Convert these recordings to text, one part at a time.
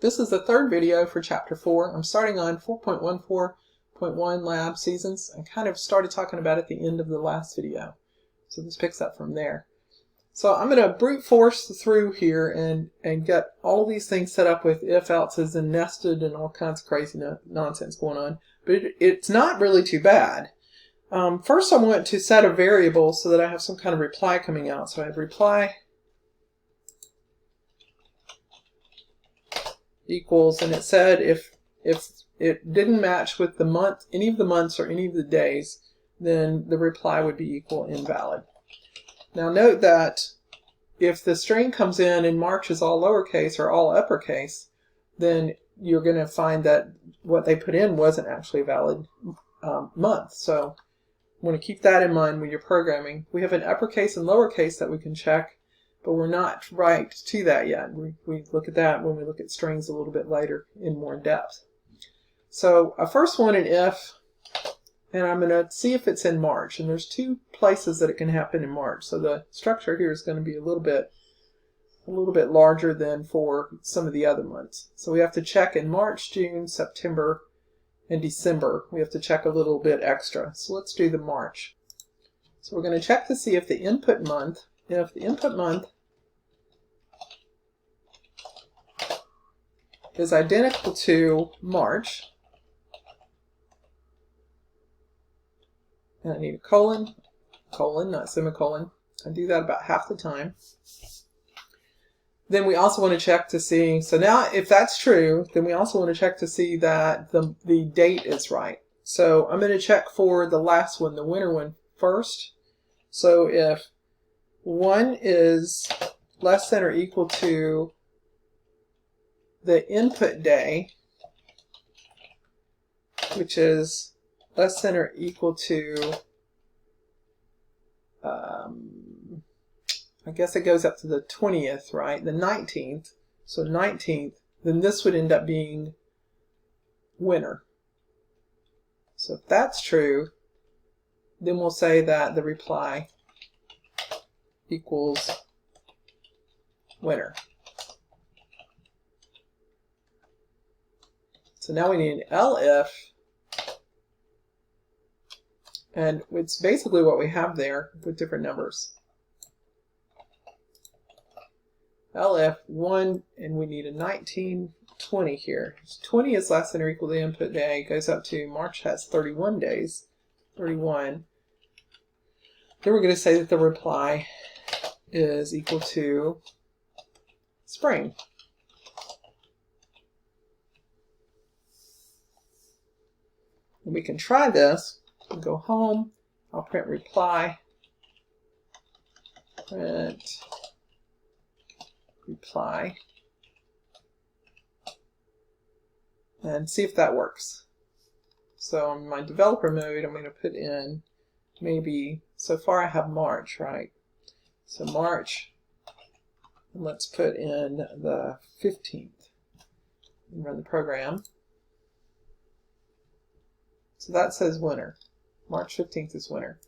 This is the third video for Chapter 4. I'm starting on 4.14.1 lab seasons. I kind of started talking about it at the end of the last video. So this picks up from there. So I'm going to brute force through here and get all of these things set up with if-else's and nested and all kinds of crazy nonsense going on. But it's not really too bad. First I want to set a variable so that I have some kind of reply coming out. So I have reply equals, and it said if it didn't match with the month, any of the months or any of the days, then the reply would be equal invalid. Now note that if the string comes in and March is all lowercase or all uppercase, then you're going to find that what they put in wasn't actually a valid month. So you want to keep that in mind when you're programming. We have an uppercase and lowercase that we can check, but we're not right to that yet. We look at that when we look at strings a little bit later in more depth. So I first want an if, and I'm going to see if it's in March. And there's two places that it can happen in March. So the structure here is going to be a little bit larger than for some of the other months. So we have to check in March, June, September, and December. We have to check a little bit extra. So let's do the March. So we're going to check to see if the input month is identical to March. And I need a colon, not semicolon. I do that about half the time. Then we also want to check to see, so now if that's true, then we also want to check to see that the date is right. So I'm going to check for the last one, the winter one, first. So if 1 is less than or equal to the input day, which is less than or equal to, I guess it goes up to the 20th, right? The 19th. So 19th, then this would end up being winter. So if that's true, then we'll say that the reply equals winter. So now we need an elif, and it's basically what we have there with different numbers. elif 1, and we need a 1920 here. 20 is less than or equal to the input day, goes up to March has 31 days, 31. Then we're going to say that the reply is equal to spring. And we can try this. We'll go home. I'll print reply. Print reply. And see if that works. So in my developer mode, I'm going to put in maybe, so far I have March, right? So March, and let's put in the 15th and run the program. So that says winter. March 15th is winter.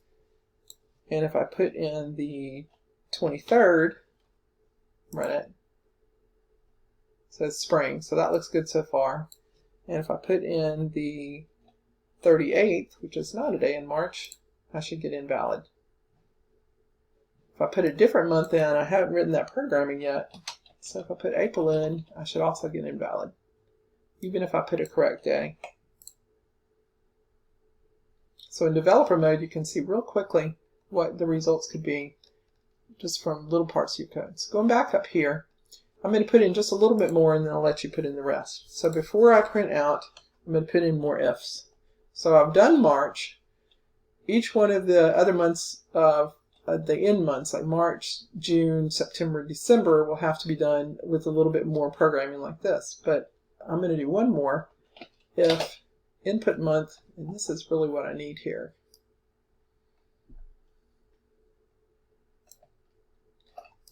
And if I put in the 23rd, run it, says spring. So that looks good so far. And if I put in the 38th, which is not a day in March, I should get invalid. If I put a different month in, I haven't written that programming yet. So if I put April in, I should also get invalid, even if I put a correct day. So in developer mode, you can see real quickly what the results could be just from little parts of your code. So going back up here, I'm going to put in just a little bit more and then I'll let you put in the rest. So before I print out, I'm going to put in more ifs. So I've done March. Each one of the other months of the end months, like March, June, September, December, will have to be done with a little bit more programming like this. But I'm going to do one more. If input month, and this is really what I need here.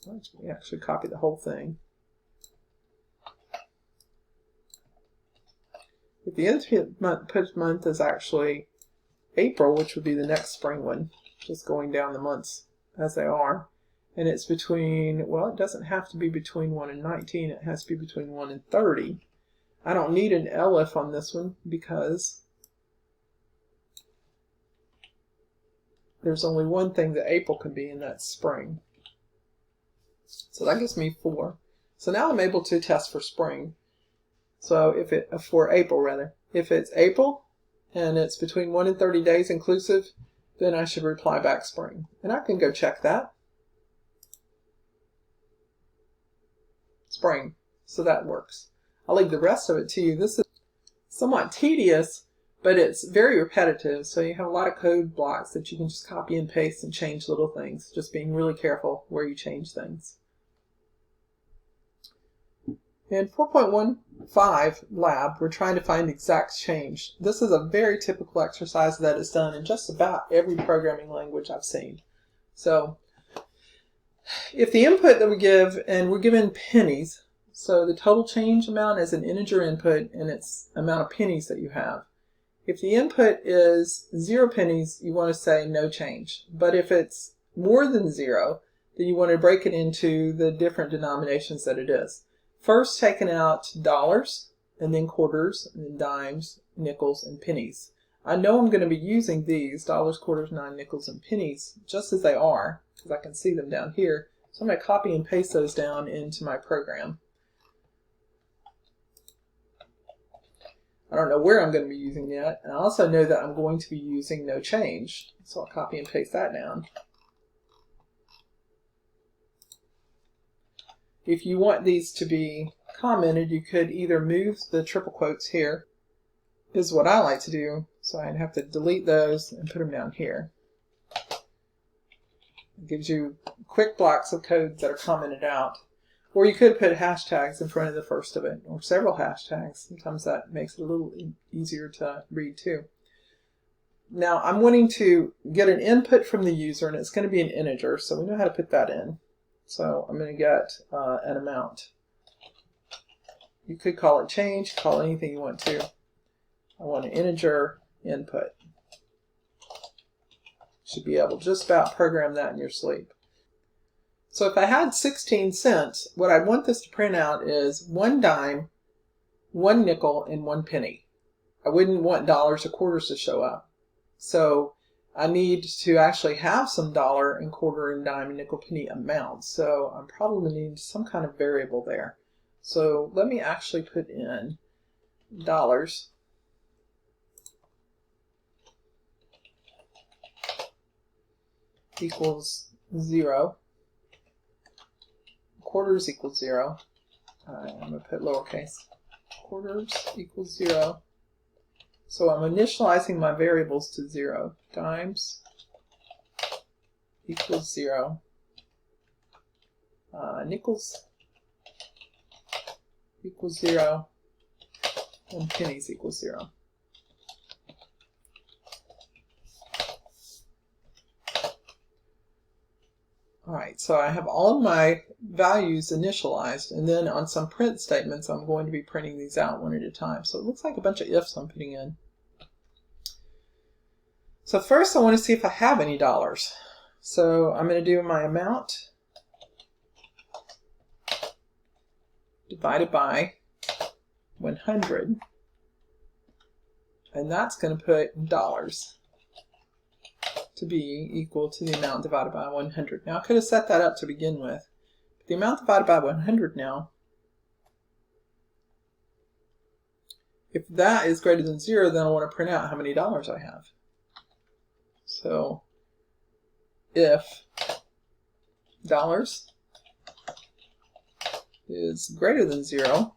Let's actually copy the whole thing. If the input month is actually April, which would be the next spring one, just going down the months as they are, and it's between, well, it doesn't have to be between 1 and 19, it has to be between 1 and 30. I don't need an elif on this one because there's only one thing that April can be, and that's spring. So that gives me 4. So now I'm able to test for spring. So for April rather. If it's April and it's between 1 and 30 days inclusive, then I should reply back spring. And I can go check that. Spring. So that works. I'll leave the rest of it to you. This is somewhat tedious, but it's very repetitive. So you have a lot of code blocks that you can just copy and paste and change little things. Just being really careful where you change things. In 4.15 lab, we're trying to find the exact change. This is a very typical exercise that is done in just about every programming language I've seen. So if the input that we give, and we're given pennies, so the total change amount is an integer input and it's the amount of pennies that you have. If the input is 0 pennies, you want to say no change. But if it's more than 0, then you want to break it into the different denominations that it is. First taking out dollars, and then quarters, and then dimes, nickels, and pennies. I know I'm going to be using these, dollars, quarters, 9, nickels, and pennies, just as they are, because I can see them down here. So I'm going to copy and paste those down into my program. I don't know where I'm going to be using yet, and I also know that I'm going to be using no change. So I'll copy and paste that down. If you want these to be commented, you could either move the triple quotes here, is what I like to do, so I'd have to delete those and put them down here. It gives you quick blocks of code that are commented out. Or you could put hashtags in front of the first of it, or several hashtags. Sometimes that makes it a little easier to read too. Now I'm wanting to get an input from the user, and it's going to be an integer, so we know how to put that in. So I'm going to get an amount. You could call it change, call it anything you want to. I want an integer input. Should be able to just about program that in your sleep. So if I had 16 cents, what I want this to print out is 1 dime, 1 nickel, and 1 penny. I wouldn't want dollars or quarters to show up. So I need to actually have some dollar and quarter and dime and nickel penny amounts. So I'm probably need some kind of variable there. So let me actually put in dollars equals 0. Quarters equals 0. I'm going to put lowercase. Quarters equals 0. So I'm initializing my variables to 0. Dimes equals 0. Nickels equals 0. And pennies equals 0. Alright, so I have all of my values initialized, and then on some print statements I'm going to be printing these out one at a time. So it looks like a bunch of ifs I'm putting in. So first I want to see if I have any dollars. So I'm going to do my amount divided by 100, and that's going to put dollars to be equal to the amount divided by 100. Now I could have set that up to begin with. But the amount divided by 100 now, if that is greater than 0, then I want to print out how many dollars I have. So if dollars is greater than 0,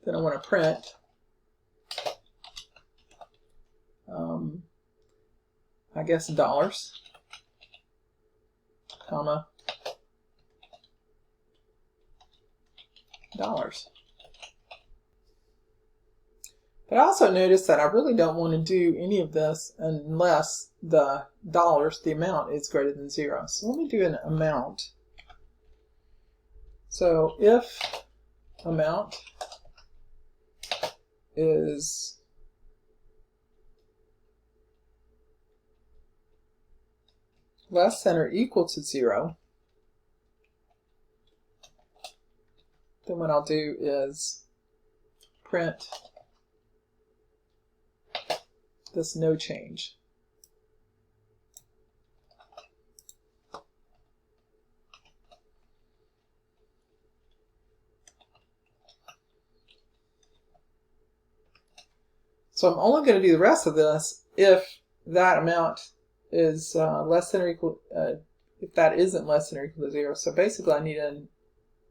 then I want to print I guess dollars, comma, dollars. But I also noticed that I really don't want to do any of this unless the dollars, the amount, is greater than 0. So let me do an amount. So if amount is less than or equal to 0, then what I'll do is print this no change. So I'm only going to do the rest of this if that amount is less than or equal, if that isn't less than or equal to 0. So basically I need an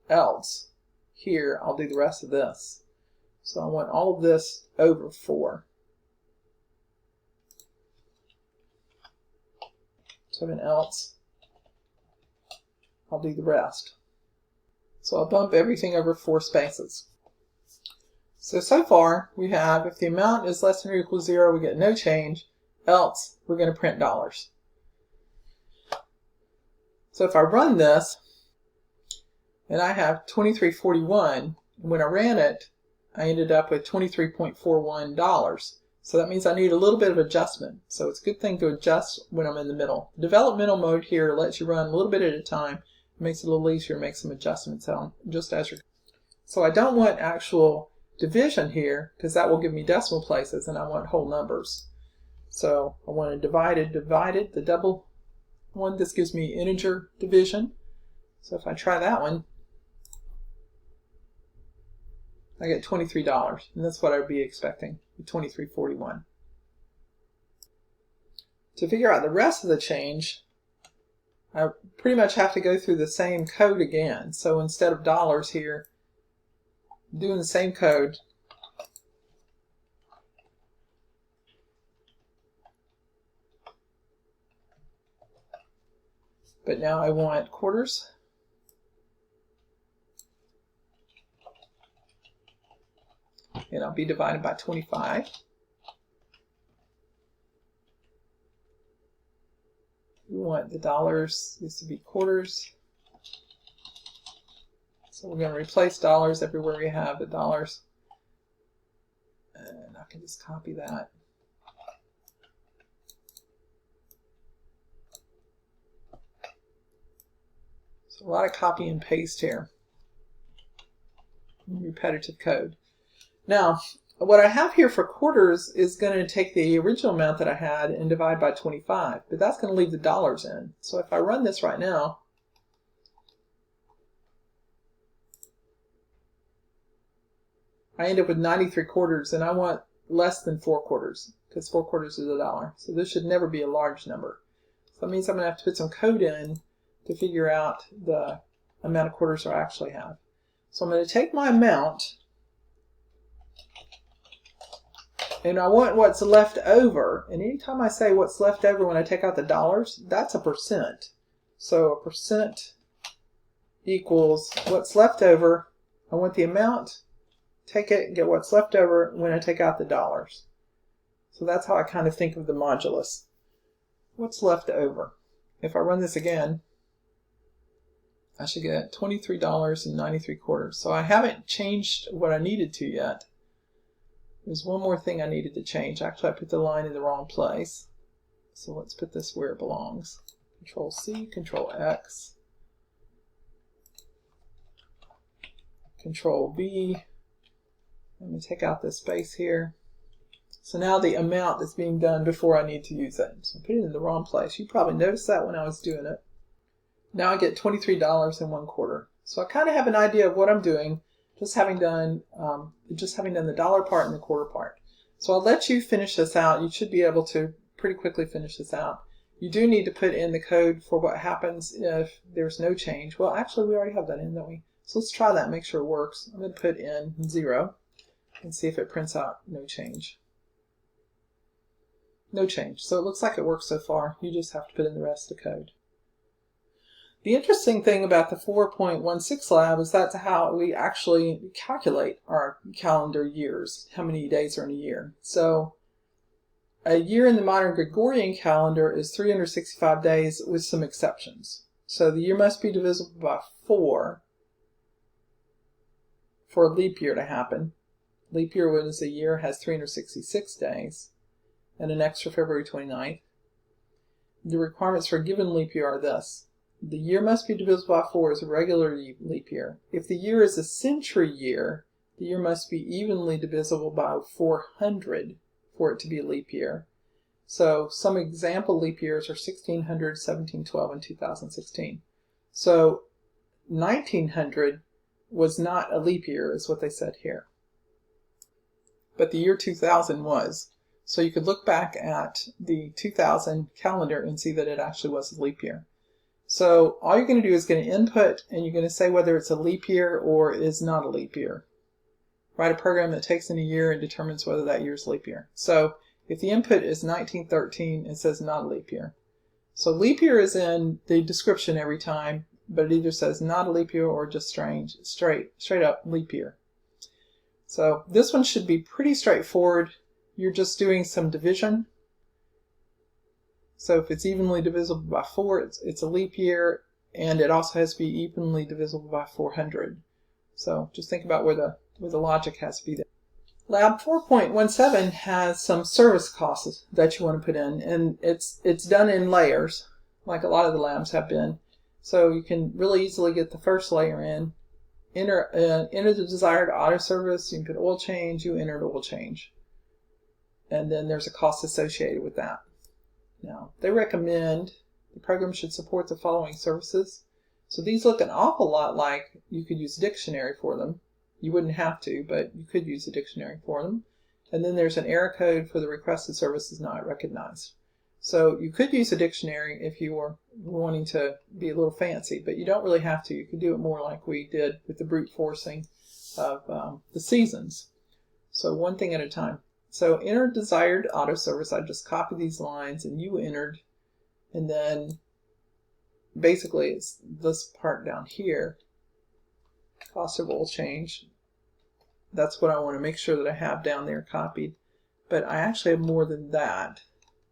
else. Here I'll do the rest of this. So I want all of this over 4. So an else, I'll do the rest. So I'll bump everything over 4 spaces. So far we have, if the amount is less than or equal to 0, we get no change, else we're going to print dollars. So if I run this, and I have 2341, when I ran it, I ended up with $23.41. So that means I need a little bit of adjustment. So it's a good thing to adjust when I'm in the middle. Developmental mode here lets you run a little bit at a time. It makes it a little easier to make some adjustments on just as you're. So I don't want actual division here, because that will give me decimal places, and I want whole numbers. So I want a divided, the double one. This gives me integer division. So if I try that one, I get $23, and that's what I'd be expecting, $23.41. To figure out the rest of the change, I pretty much have to go through the same code again. So instead of dollars here, doing the same code, but now I want quarters. And I'll be divided by 25. We want the dollars, this to be quarters. So we're going to replace dollars everywhere we have the dollars. And I can just copy that. So a lot of copy and paste here. Repetitive code. Now, what I have here for quarters is going to take the original amount that I had and divide by 25, but that's going to leave the dollars in. So if I run this right now, I end up with 93 quarters, and I want less than 4 quarters, because 4 quarters is $1. So this should never be a large number. So that means I'm going to have to put some code in to figure out the amount of quarters I actually have. So I'm going to take my amount, and I want what's left over. And anytime I say what's left over when I take out the dollars, that's a percent. So a percent equals what's left over. I want the amount, take it, and get what's left over when I take out the dollars. So that's how I kind of think of the modulus. What's left over? If I run this again, I should get $23.93. So I haven't changed what I needed to yet. There's one more thing I needed to change. Actually, I put the line in the wrong place. So let's put this where it belongs. Control C, Control X, Control V. Let me take out this space here. So now the amount that's being done before I need to use it. So I put it in the wrong place. You probably noticed that when I was doing it. Now I get $23.25. So I kind of have an idea of what I'm doing, just having done the dollar part and the quarter part. So I'll let you finish this out. You should be able to pretty quickly finish this out. You do need to put in the code for what happens if there's no change. Well, actually, we already have that in, don't we? So let's try that and make sure it works. I'm going to put in 0 and see if it prints out no change. No change. So it looks like it works so far. You just have to put in the rest of the code. The interesting thing about the 4.16 lab is that's how we actually calculate our calendar years, how many days are in a year. So a year in the modern Gregorian calendar is 365 days with some exceptions. So the year must be divisible by 4 for a leap year to happen. Leap year is a year has 366 days and an extra February 29th. the requirements for a given leap year are this. The year must be divisible by 4 as a regular leap year. If the year is a century year, the year must be evenly divisible by 400 for it to be a leap year. So some example leap years are 1600, 1712, and 2016. So 1900 was not a leap year, is what they said here. But the year 2000 was. So you could look back at the 2000 calendar and see that it actually was a leap year. So all you're going to do is get an input, and you're going to say whether it's a leap year or is not a leap year. Write a program that takes in a year and determines whether that year is a leap year. So if the input is 1913, it says not a leap year. So leap year is in the description every time, but it either says not a leap year or just straight up leap year. So this one should be pretty straightforward. You're just doing some division. So if it's evenly divisible by 4, it's a leap year, and it also has to be evenly divisible by 400. So just think about where the logic has to be there. Lab 4.17 has some service costs that you want to put in, and it's done in layers, like a lot of the labs have been. So you can really easily get the first layer in. Enter the desired auto service. You can put oil change. You entered oil change, and then there's a cost associated with that. Now, they recommend the program should support the following services. So these look an awful lot like you could use a dictionary for them. You wouldn't have to, but you could use a dictionary for them. And then there's an error code for the requested service is not recognized. So you could use a dictionary if you were wanting to be a little fancy, but you don't really have to. You could do it more like we did with the brute forcing of the seasons. So one thing at a time. So enter desired auto service. I just copied these lines and you entered, and then basically it's this part down here, cost of oil change. That's what I want to make sure that I have down there copied, but I actually have more than that.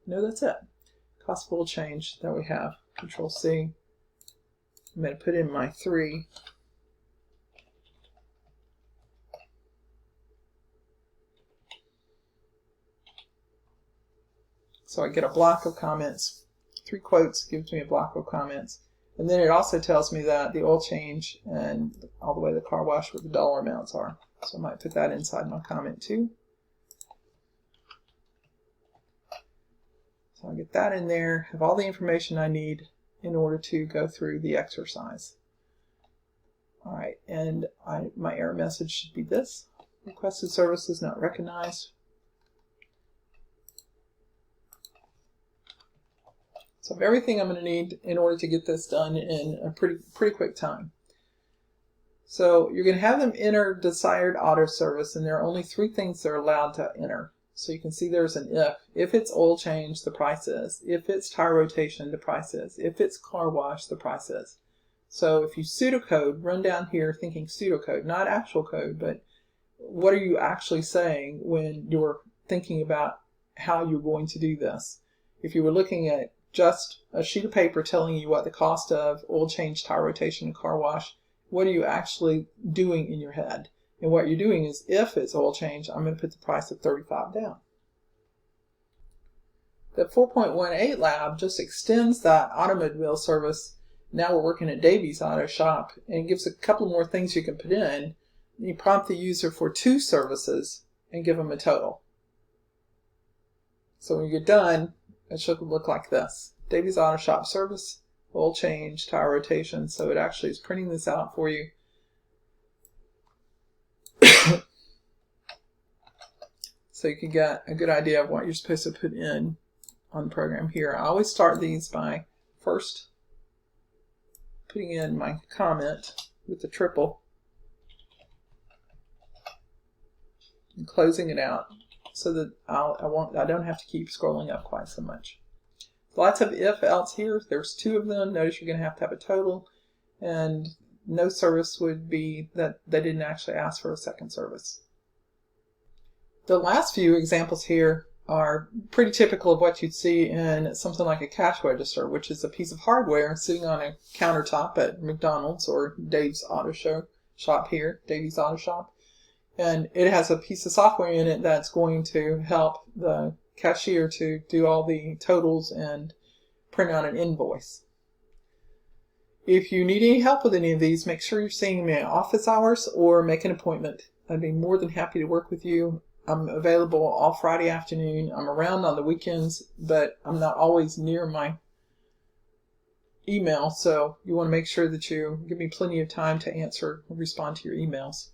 No, that's it. Cost of oil change that we have. Control C. I'm going to put in my 3. So I get a block of comments. 3 quotes gives me a block of comments. And then it also tells me that the oil change and all the way to the car wash what the dollar amounts are. So I might put that inside my comment too. So I get that in there, have all the information I need in order to go through the exercise. All right, and my error message should be this. Requested service is not recognized. So I have everything I'm going to need in order to get this done in a pretty quick time. So you're going to have them enter desired auto service, and there are only 3 things they're allowed to enter. So you can see there's an if. If it's oil change, the price is. If it's tire rotation, the price is. If it's car wash, the price is. So if you pseudocode, run down here thinking pseudocode, not actual code, but what are you actually saying when you're thinking about how you're going to do this? If you were looking at just a sheet of paper telling you what the cost of oil change, tire rotation, and car wash, what are you actually doing in your head? And what you're doing is, if it's oil change, I'm going to put the price of $35 down. The 4.18 lab just extends that automobile service. Now we're working at Davies Auto Shop, and gives a couple more things you can put in. You prompt the user for 2 services and give them a total. So when you're done, it should look like this. Davies Auto Shop service, oil change, tire rotation. So it actually is printing this out for you. So you can get a good idea of what you're supposed to put in on the program here. I always start these by first putting in my comment with the triple and closing it out so that I don't have to keep scrolling up quite so much. Lots of if else here. There's 2 of them. Notice you're going to have a total, and no service would be that they didn't actually ask for a second service. The last few examples here are pretty typical of what you'd see in something like a cash register, which is a piece of hardware sitting on a countertop at McDonald's or Dave's Auto Shop here, Davies Auto Shop. And it has a piece of software in it that's going to help the cashier to do all the totals and print out an invoice. If you need any help with any of these, make sure you're seeing me at office hours or make an appointment. I'd be more than happy to work with you. I'm available all Friday afternoon. I'm around on the weekends, but I'm not always near my email, so you want to make sure that you give me plenty of time to answer and respond to your emails.